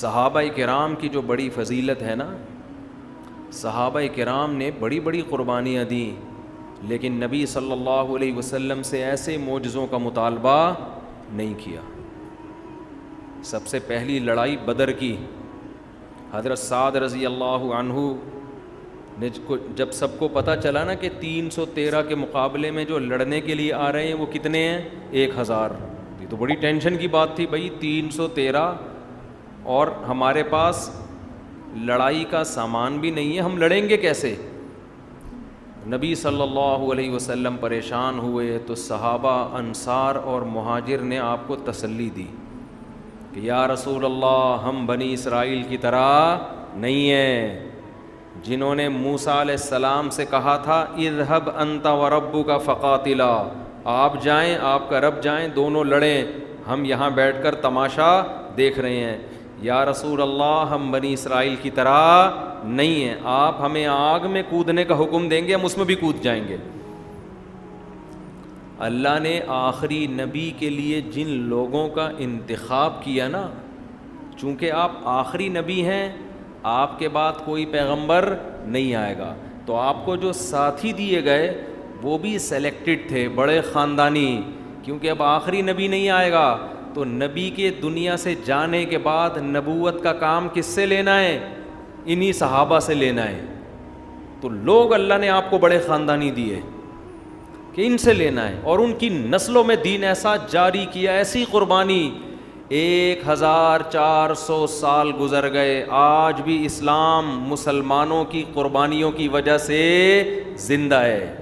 صحابہ کرام کی جو بڑی فضیلت ہے نا، صحابہ کرام نے بڑی بڑی قربانیاں دیں، لیکن نبی صلی اللہ علیہ وسلم سے ایسے معجزوں کا مطالبہ نہیں کیا۔ سب سے پہلی لڑائی بدر کی، حضرت سعد رضی اللہ عنہ نے جب سب کو پتہ چلا نا کہ 313 کے مقابلے میں جو لڑنے کے لیے آ رہے ہیں وہ کتنے ہیں؟ 1000۔ یہ تو بڑی ٹینشن کی بات تھی بھائی، 313 اور ہمارے پاس لڑائی کا سامان بھی نہیں ہے، ہم لڑیں گے کیسے؟ نبی صلی اللہ علیہ وسلم پریشان ہوئے تو صحابہ انصار اور مہاجر نے آپ کو تسلی دی کہ یا رسول اللہ، ہم بنی اسرائیل کی طرح نہیں ہیں جنہوں نے موسیٰ علیہ السلام سے کہا تھا اذهب انت وربک فقاتلا، آپ جائیں، آپ کا رب جائیں، دونوں لڑیں، ہم یہاں بیٹھ کر تماشا دیکھ رہے ہیں۔ یا رسول اللہ، ہم بنی اسرائیل کی طرح نہیں ہیں، آپ ہمیں آگ میں کودنے کا حکم دیں گے، ہم اس میں بھی کود جائیں گے۔ اللہ نے آخری نبی کے لیے جن لوگوں کا انتخاب کیا نا، چونکہ آپ آخری نبی ہیں، آپ کے بعد کوئی پیغمبر نہیں آئے گا، تو آپ کو جو ساتھی دیے گئے وہ بھی سلیکٹڈ تھے، بڑے خاندانی، کیونکہ اب آخری نبی نہیں آئے گا، تو نبی کے دنیا سے جانے کے بعد نبوت کا کام کس سے لینا ہے؟ انہی صحابہ سے لینا ہے۔ تو لوگ اللہ نے آپ کو بڑے خاندانی دیے کہ ان سے لینا ہے، اور ان کی نسلوں میں دین ایسا جاری کیا، ایسی قربانی، 1400 سال گزر گئے، آج بھی اسلام مسلمانوں کی قربانیوں کی وجہ سے زندہ ہے۔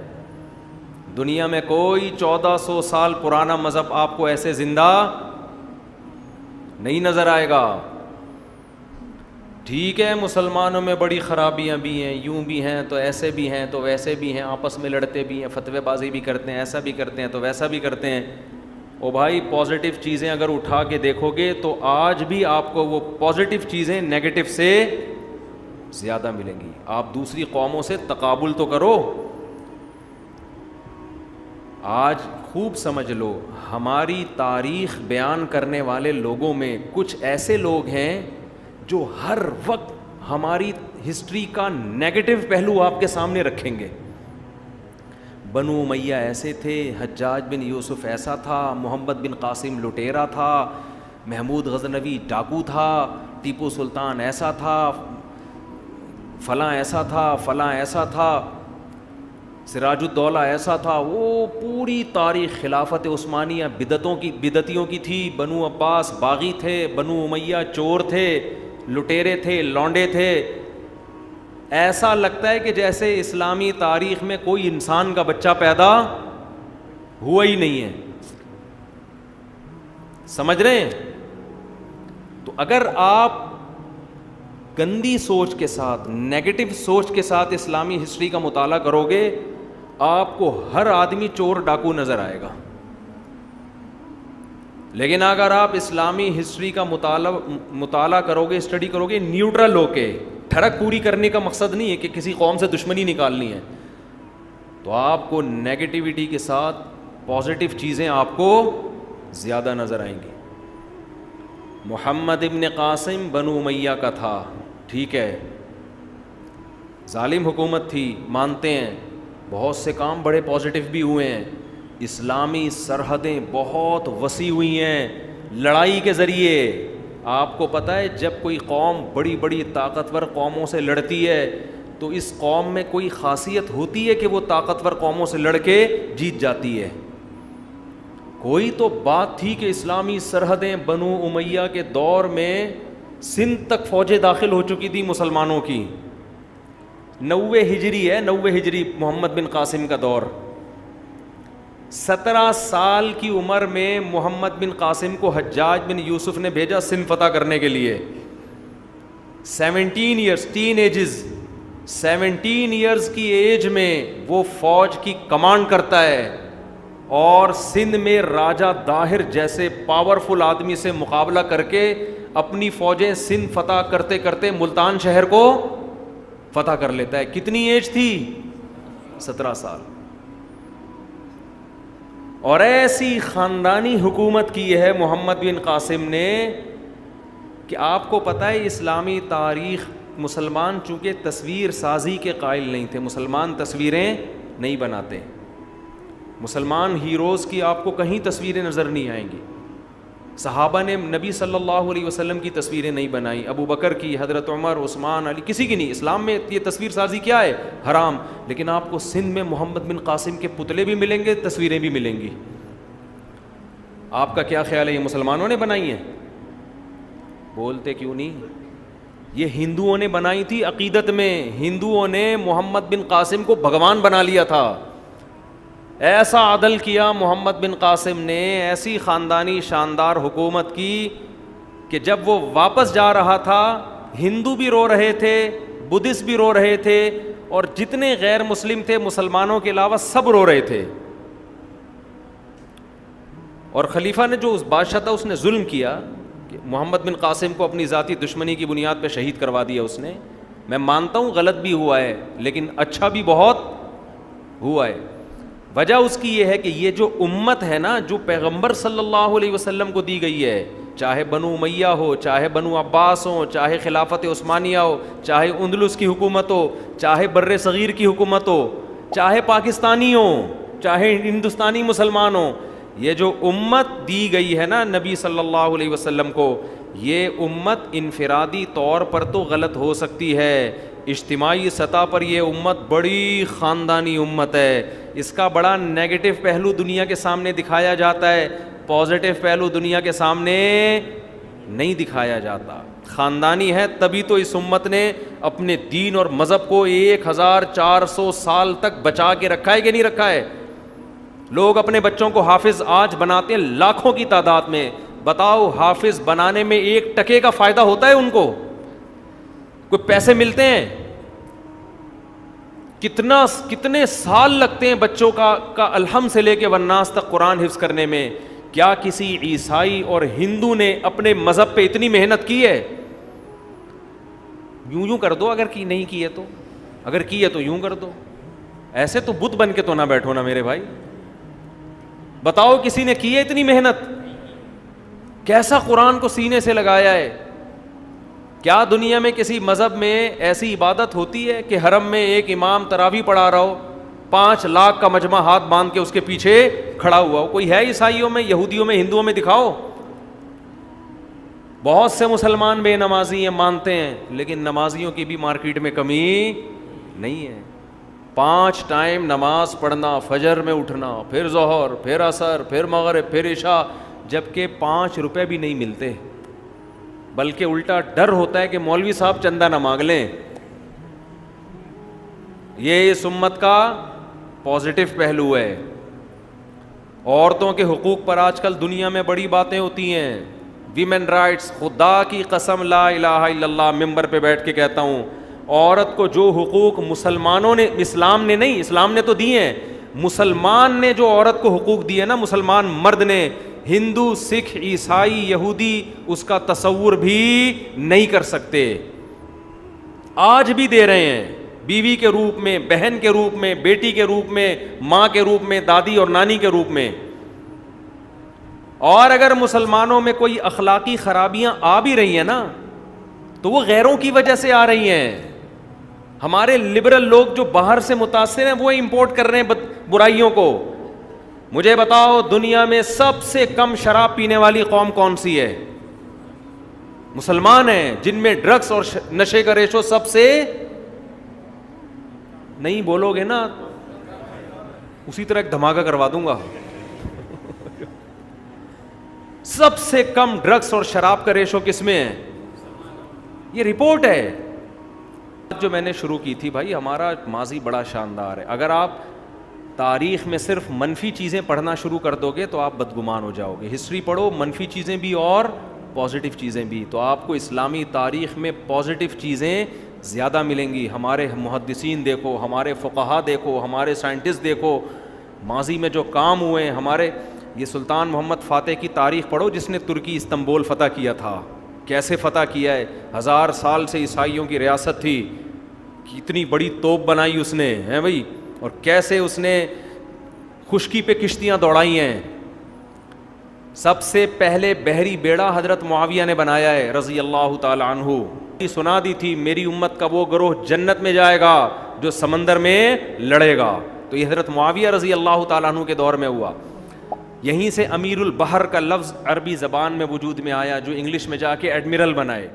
دنیا میں کوئی 1400 سال پرانا مذہب آپ کو ایسے زندہ نہیں نظر آئے گا۔ ٹھیک ہے، مسلمانوں میں بڑی خرابیاں بھی ہیں، یوں بھی ہیں تو ایسے بھی ہیں تو ویسے بھی ہیں، آپس میں لڑتے بھی ہیں، فتوے بازی بھی کرتے ہیں، ایسا بھی کرتے ہیں تو ویسا بھی کرتے ہیں۔ او بھائی، پازیٹیو چیزیں اگر اٹھا کے دیکھو گے تو آج بھی آپ کو وہ پازیٹیو چیزیں نیگیٹو سے زیادہ ملیں گی۔ آپ دوسری قوموں سے تقابل تو کرو۔ آج خوب سمجھ لو، ہماری تاریخ بیان کرنے والے لوگوں میں کچھ ایسے لوگ ہیں جو ہر وقت ہماری ہسٹری کا نیگیٹو پہلو آپ کے سامنے رکھیں گے۔ بنو امیہ ایسے تھے، حجاج بن یوسف ایسا تھا، محمد بن قاسم لٹیرا تھا، محمود غزنوی ڈاکو تھا، ٹیپو سلطان ایسا تھا، فلاں ایسا تھا، فلاں ایسا تھا، سراج الدولہ ایسا تھا۔ وہ پوری تاریخ خلافت عثمانیہ بدعتیوں کی تھی۔ بنو عباس باغی تھے، بنو امیہ چور تھے، لٹیرے تھے، لونڈے تھے۔ ایسا لگتا ہے کہ جیسے اسلامی تاریخ میں کوئی انسان کا بچہ پیدا ہوا ہی نہیں ہے۔ سمجھ رہے ہیں؟ تو اگر آپ گندی سوچ کے ساتھ، نیگیٹو سوچ کے ساتھ اسلامی ہسٹری کا مطالعہ کرو گے، آپ کو ہر آدمی چور ڈاکو نظر آئے گا۔ لیکن اگر آپ اسلامی ہسٹری کا مطالعہ کرو گے، اسٹڈی کرو گے نیوٹرل ہو کے، ٹھڑک پوری کرنے کا مقصد نہیں ہے کہ کسی قوم سے دشمنی نکالنی ہے، تو آپ کو نیگیٹیوٹی کے ساتھ پازیٹیو چیزیں آپ کو زیادہ نظر آئیں گی۔ محمد ابن قاسم بنو امیہ کا تھا، ٹھیک ہے، ظالم حکومت تھی، مانتے ہیں، بہت سے کام بڑے پازیٹیو بھی ہوئے ہیں، اسلامی سرحدیں بہت وسیع ہوئی ہیں لڑائی کے ذریعے۔ آپ کو پتہ ہے جب کوئی قوم بڑی بڑی طاقتور قوموں سے لڑتی ہے تو اس قوم میں کوئی خاصیت ہوتی ہے کہ وہ طاقتور قوموں سے لڑ کے جیت جاتی ہے۔ کوئی تو بات تھی کہ اسلامی سرحدیں بنو امیہ کے دور میں سندھ تک فوجیں داخل ہو چکی تھی مسلمانوں کی۔ 90 ہجری ہے، 90 ہجری محمد بن قاسم کا دور۔ 17 سال کی عمر میں محمد بن قاسم کو حجاج بن یوسف نے بھیجا سندھ فتح کرنے کے لیے۔ 17 ایئرز، ٹین ایجز، 17 ایئرز کی ایج میں وہ فوج کی کمانڈ کرتا ہے، اور سندھ میں راجہ داہر جیسے پاورفل آدمی سے مقابلہ کر کے اپنی فوجیں سندھ فتح کرتے کرتے ملتان شہر کو فتح کر لیتا ہے۔ کتنی ایج تھی؟ 17 سال۔ اور ایسی خاندانی حکومت کی ہے محمد بن قاسم نے کہ آپ کو پتہ ہے اسلامی تاریخ، مسلمان چونکہ تصویر سازی کے قائل نہیں تھے، مسلمان تصویریں نہیں بناتے، مسلمان ہیروز کی آپ کو کہیں تصویریں نظر نہیں آئیں گی. صحابہ نے نبی صلی اللہ علیہ وسلم کی تصویریں نہیں بنائیں، ابو بکر کی، حضرت عمر، عثمان، علی، کسی کی نہیں. اسلام میں یہ تصویر سازی کیا ہے؟ حرام. لیکن آپ کو سندھ میں محمد بن قاسم کے پتلے بھی ملیں گے، تصویریں بھی ملیں گی. آپ کا کیا خیال ہے یہ مسلمانوں نے بنائی ہیں؟ بولتے کیوں نہیں؟ یہ ہندوؤں نے بنائی تھی. عقیدت میں ہندوؤں نے محمد بن قاسم کو بھگوان بنا لیا تھا. ایسا عدل کیا محمد بن قاسم نے، ایسی خاندانی شاندار حکومت کی کہ جب وہ واپس جا رہا تھا ہندو بھی رو رہے تھے، بدھسٹ بھی رو رہے تھے، اور جتنے غیر مسلم تھے مسلمانوں کے علاوہ سب رو رہے تھے. اور خلیفہ نے جو اس بادشاہ تھا اس نے ظلم کیا کہ محمد بن قاسم کو اپنی ذاتی دشمنی کی بنیاد پہ شہید کروا دیا اس نے. میں مانتا ہوں غلط بھی ہوا ہے لیکن اچھا بھی بہت ہوا ہے. وجہ اس کی یہ ہے کہ یہ جو امت ہے نا، جو پیغمبر صلی اللہ علیہ وسلم کو دی گئی ہے، چاہے بنو امیہ ہو، چاہے بنو عباس ہو، چاہے خلافت عثمانیہ ہو، چاہے اندلس کی حکومت ہو، چاہے بر صغیر کی حکومت ہو، چاہے پاکستانی ہو، چاہے ہندوستانی مسلمان ہو، یہ جو امت دی گئی ہے نا نبی صلی اللہ علیہ وسلم کو، یہ امت انفرادی طور پر تو غلط ہو سکتی ہے، اجتماعی سطح پر یہ امت بڑی خاندانی امت ہے. اس کا بڑا نیگیٹو پہلو دنیا کے سامنے دکھایا جاتا ہے، پازیٹیو پہلو دنیا کے سامنے نہیں دکھایا جاتا. خاندانی ہے تبھی تو اس امت نے اپنے دین اور مذہب کو 1400 سال تک بچا کے رکھا ہے کہ نہیں رکھا ہے. لوگ اپنے بچوں کو حافظ آج بناتے ہیں لاکھوں کی تعداد میں. بتاؤ حافظ بنانے میں 1 ٹکے کا فائدہ ہوتا ہے ان کو؟ کوئی پیسے ملتے ہیں؟ کتنے سال لگتے ہیں بچوں کا الحمد سے لے کے والناس تک قرآن حفظ کرنے میں؟ کیا کسی عیسائی اور ہندو نے اپنے مذہب پہ اتنی محنت کی ہے؟ یوں کر دو اگر کی نہیں کی ہے تو، اگر کی ہے تو یوں کر دو. ایسے تو بت بن کے تو نہ بیٹھو نا میرے بھائی. بتاؤ کسی نے کی ہے اتنی محنت؟ کیسا قرآن کو سینے سے لگایا ہے. کیا دنیا میں کسی مذہب میں ایسی عبادت ہوتی ہے کہ حرم میں ایک امام تراویح پڑھا رہا ہو، 5 لاکھ کا مجمع ہاتھ باندھ کے اس کے پیچھے کھڑا ہوا ہو؟ کوئی ہے عیسائیوں میں، یہودیوں میں، ہندوؤں میں؟ دکھاؤ. بہت سے مسلمان بے نمازی ہیں مانتے ہیں، لیکن نمازیوں کی بھی مارکیٹ میں کمی نہیں ہے. 5 ٹائم نماز پڑھنا، فجر میں اٹھنا، پھر ظہر، پھر عصر، پھر مغرب، پھر عشاء، جبکہ 5 روپے بھی نہیں ملتے، بلکہ الٹا ڈر ہوتا ہے کہ مولوی صاحب چندہ نہ مانگ لیں. یہ اس امت کا پازیٹو پہلو ہے. عورتوں کے حقوق پر آج کل دنیا میں بڑی باتیں ہوتی ہیں، ویمن رائٹس. خدا کی قسم لا الہ الا اللہ ممبر پہ بیٹھ کے کہتا ہوں، عورت کو جو حقوق مسلمانوں نے، اسلام نے نہیں، اسلام نے تو دیے ہیں، مسلمان نے جو عورت کو حقوق دیے نا، مسلمان مرد نے، ہندو، سکھ، عیسائی، یہودی اس کا تصور بھی نہیں کر سکتے. آج بھی دے رہے ہیں، بیوی کے روپ میں، بہن کے روپ میں، بیٹی کے روپ میں، ماں کے روپ میں، دادی اور نانی کے روپ میں. اور اگر مسلمانوں میں کوئی اخلاقی خرابیاں آ بھی رہی ہیں نا تو وہ غیروں کی وجہ سے آ رہی ہیں. ہمارے لبرل لوگ جو باہر سے متاثر ہیں وہ امپورٹ کر رہے ہیں برائیوں کو. مجھے بتاؤ دنیا میں سب سے کم شراب پینے والی قوم کون سی ہے؟ مسلمان ہیں، جن میں ڈرگس اور نشے کا ریشو سب سے، نہیں بولو گے نا اسی طرح ایک دھماکہ کروا دوں گا. سب سے کم ڈرگس اور شراب کا ریشو کس میں ہے؟ یہ رپورٹ ہے. جو میں نے شروع کی تھی بھائی، ہمارا ماضی بڑا شاندار ہے. اگر آپ تاریخ میں صرف منفی چیزیں پڑھنا شروع کر دو گے تو آپ بدگمان ہو جاؤ گے. ہسٹری پڑھو، منفی چیزیں بھی اور پازیٹیو چیزیں بھی، تو آپ کو اسلامی تاریخ میں پازیٹیو چیزیں زیادہ ملیں گی. ہمارے محدثین دیکھو، ہمارے فقہا دیکھو، ہمارے سائنٹسٹ دیکھو، ماضی میں جو کام ہوئے ہیں. ہمارے یہ سلطان محمد فاتح کی تاریخ پڑھو جس نے ترکی استنبول فتح کیا تھا، کیسے فتح کیا ہے. 1000 سال سے عیسائیوں کی ریاست تھی، کتنی بڑی توپ بنائی اس نے ہیں بھائی، اور کیسے اس نے خشکی پہ کشتیاں دوڑائی ہیں. سب سے پہلے بحری بیڑا حضرت معاویہ نے بنایا ہے رضی اللہ تعالی عنہ. سنا دی تھی میری امت کا وہ گروہ جنت میں جائے گا جو سمندر میں لڑے گا, تو یہ حضرت معاویہ رضی اللہ تعالیٰ عنہ کے دور میں ہوا. یہیں سے امیر البحر کا لفظ عربی زبان میں وجود میں آیا, جو انگلش میں جا کے ایڈمرل بنائے.